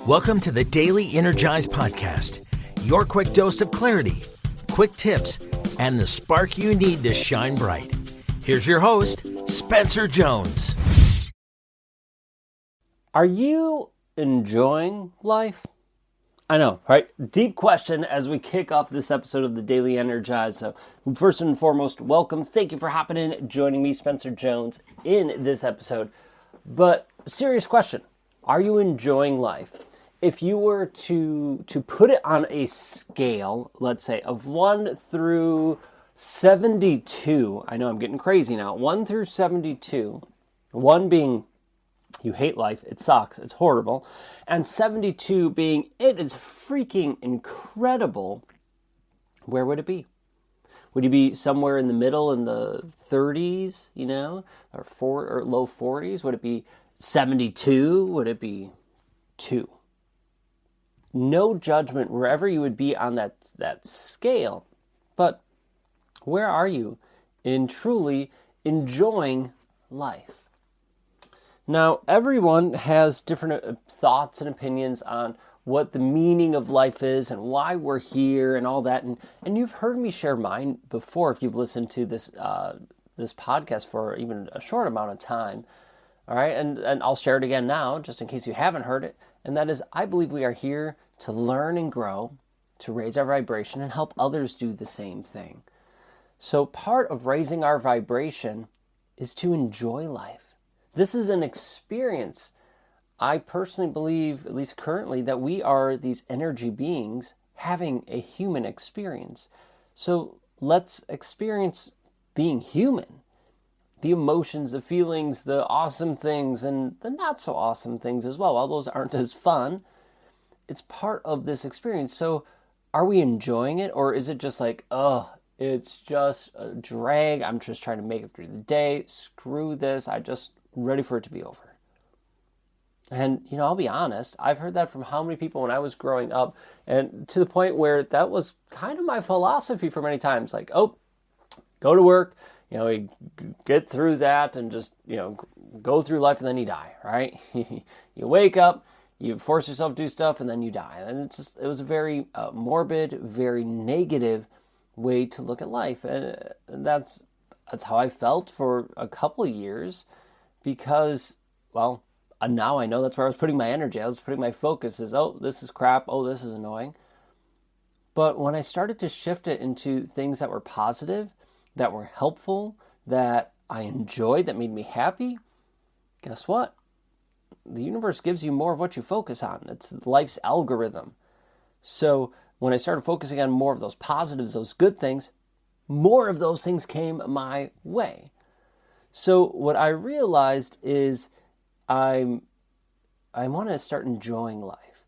Welcome to the Daily Energize Podcast, your quick dose of clarity, quick tips, and the spark you need to shine bright. Here's your host, Spencer Jones. Are you enjoying life? I know, right? Deep question as we kick off this episode of the Daily Energize. So first and foremost, welcome. Thank you for hopping in, joining me, Spencer Jones, in this episode. But serious question, are you enjoying life? If you were to put it on a scale, let's say, of 1 through 72, I know I'm getting crazy now, 1 through 72, 1 being you hate life, it sucks, it's horrible, and 72 being it is freaking incredible, where would it be? Would you be somewhere in the middle in the 30s, or low 40s? Would it be 72? Would it be 2? No judgment wherever you would be on that scale, but where are you in truly enjoying life? Now, everyone has different thoughts and opinions on what the meaning of life is and why we're here and all that. And you've heard me share mine before if you've listened to this podcast for even a short amount of time. All right, and I'll share it again now, just in case you haven't heard it. And that is, I believe we are here to learn and grow, to raise our vibration and help others do the same thing. So part of raising our vibration is to enjoy life. This is an experience. I personally believe, at least currently, that we are these energy beings having a human experience. So let's experience being human. The emotions, the feelings, the awesome things, and the not so awesome things as well. While those aren't as fun, it's part of this experience. So are we enjoying it, or is it just like, it's just a drag. I'm just trying to make it through the day. Screw this. I just ready for it to be over. And, I'll be honest, I've heard that from how many people when I was growing up, and to the point where that was kind of my philosophy for many times. Like, go to work, you get through that and just, go through life and then you die, right? You wake up, you force yourself to do stuff and then you die. And it was a very morbid, very negative way to look at life. And that's how I felt for a couple of years. Because, now I know that's where I was putting my energy. I was putting my focus is, this is crap. This is annoying. But when I started to shift it into things that were positive, that were helpful, that I enjoyed, that made me happy, guess what? The universe gives you more of what you focus on. It's life's algorithm. So when I started focusing on more of those positives, those good things, more of those things came my way. So what I realized is I want to start enjoying life.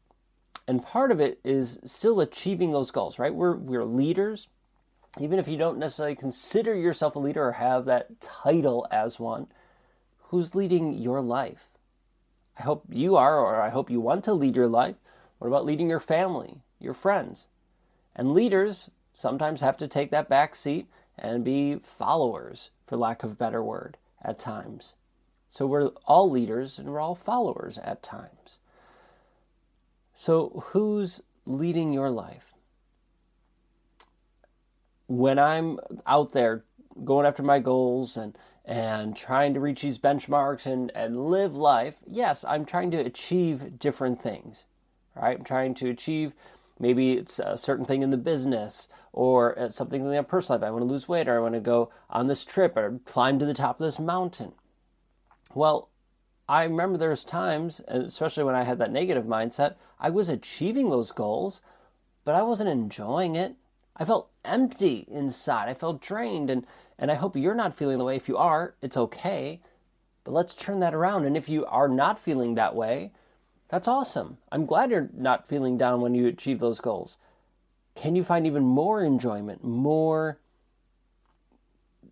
And part of it is still achieving those goals, right? We're leaders. Even if you don't necessarily consider yourself a leader or have that title as one, who's leading your life? I hope you are, or I hope you want to lead your life. What about leading your family, your friends? And leaders sometimes have to take that back seat and be followers, for lack of a better word, at times. So we're all leaders and we're all followers at times. So who's leading your life? When I'm out there going after my goals and trying to reach these benchmarks and live life, yes, I'm trying to achieve different things, right? I'm trying to achieve, maybe it's a certain thing in the business or something in the personal life. I want to lose weight, or I want to go on this trip or climb to the top of this mountain. Well, I remember there's times, especially when I had that negative mindset, I was achieving those goals, but I wasn't enjoying it. I felt empty inside. I felt drained, and I hope you're not feeling the way. If you are, it's okay, but let's turn that around. And if you are not feeling that way, that's awesome. I'm glad you're not feeling down when you achieve those goals. Can you find even more enjoyment, more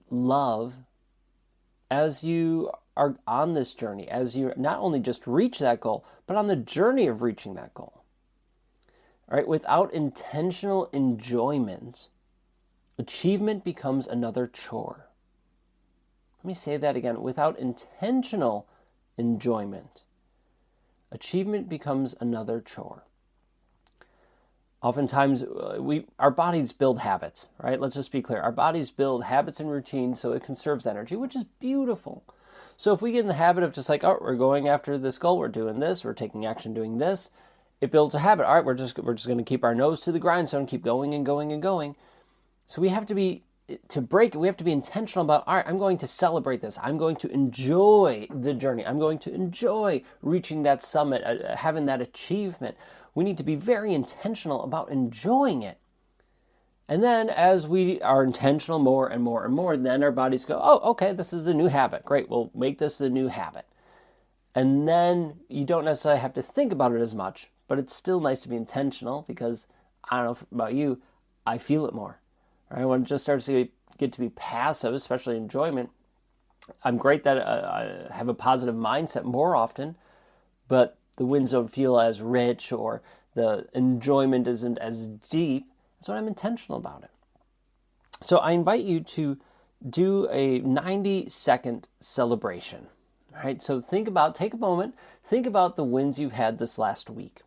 love as you are on this journey, as you not only just reach that goal, but on the journey of reaching that goal? All right, without intentional enjoyment, achievement becomes another chore. Let me say that again. Without intentional enjoyment, achievement becomes another chore. Oftentimes, our bodies build habits, right? Let's just be clear. Our bodies build habits and routines so it conserves energy, which is beautiful. So if we get in the habit of just like, oh, we're going after this goal, we're doing this, we're taking action doing this, it builds a habit. All right, we're just going to keep our nose to the grindstone, keep going and going and going. So we have to break it, we have to be intentional about, all right, I'm going to celebrate this. I'm going to enjoy the journey. I'm going to enjoy reaching that summit, having that achievement. We need to be very intentional about enjoying it. And then as we are intentional more and more and more, then our bodies go, oh, okay, this is a new habit. Great, we'll make this the new habit. And then you don't necessarily have to think about it as much, but it's still nice to be intentional because, I don't know about you, I feel it more. Right? When it just starts to get to be passive, especially enjoyment, I'm great that I have a positive mindset more often, but the wins don't feel as rich or the enjoyment isn't as deep. That's when I'm intentional about it. So I invite you to do a 90-second celebration. All right, so take a moment, think about the wins you've had this last week.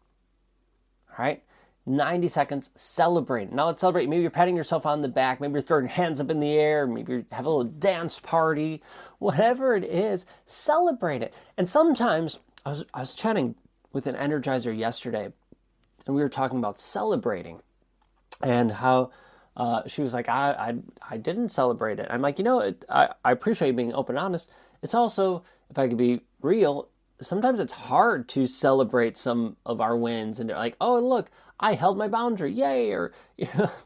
All right, 90 seconds, celebrate. Now let's celebrate. Maybe you're patting yourself on the back, maybe you're throwing your hands up in the air, maybe you have a little dance party, whatever it is, celebrate it. And sometimes, I was chatting with an energizer yesterday, and we were talking about celebrating and how she was like, I didn't celebrate it. I'm like, I appreciate you being open and honest. It's also, if I could be real, sometimes it's hard to celebrate some of our wins, and they're like, oh, look, I held my boundary, yay, or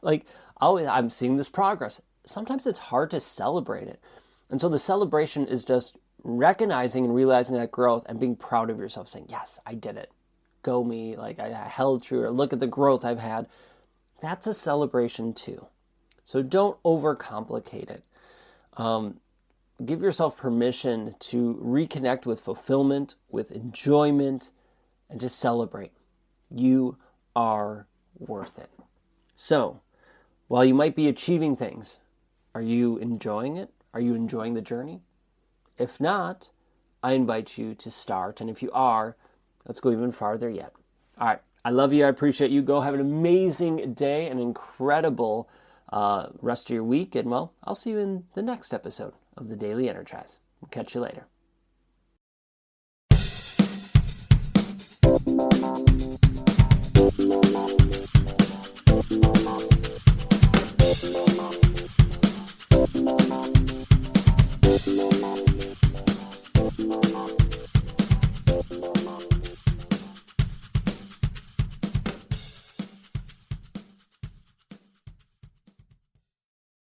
like, oh, I'm seeing this progress. Sometimes it's hard to celebrate it. And so the celebration is just recognizing and realizing that growth and being proud of yourself, saying, yes, I did it. Go me, like I held true, or look at the growth I've had. That's a celebration too. So don't overcomplicate it. Give yourself permission to reconnect with fulfillment, with enjoyment, and just celebrate. You are worth it. So, while you might be achieving things, are you enjoying it? Are you enjoying the journey? If not, I invite you to start. And if you are, let's go even farther yet. All right. I love you. I appreciate you. Go have an amazing day, an incredible rest of your week. And, well, I'll see you in the next episode of the Daily Energize. Catch you later.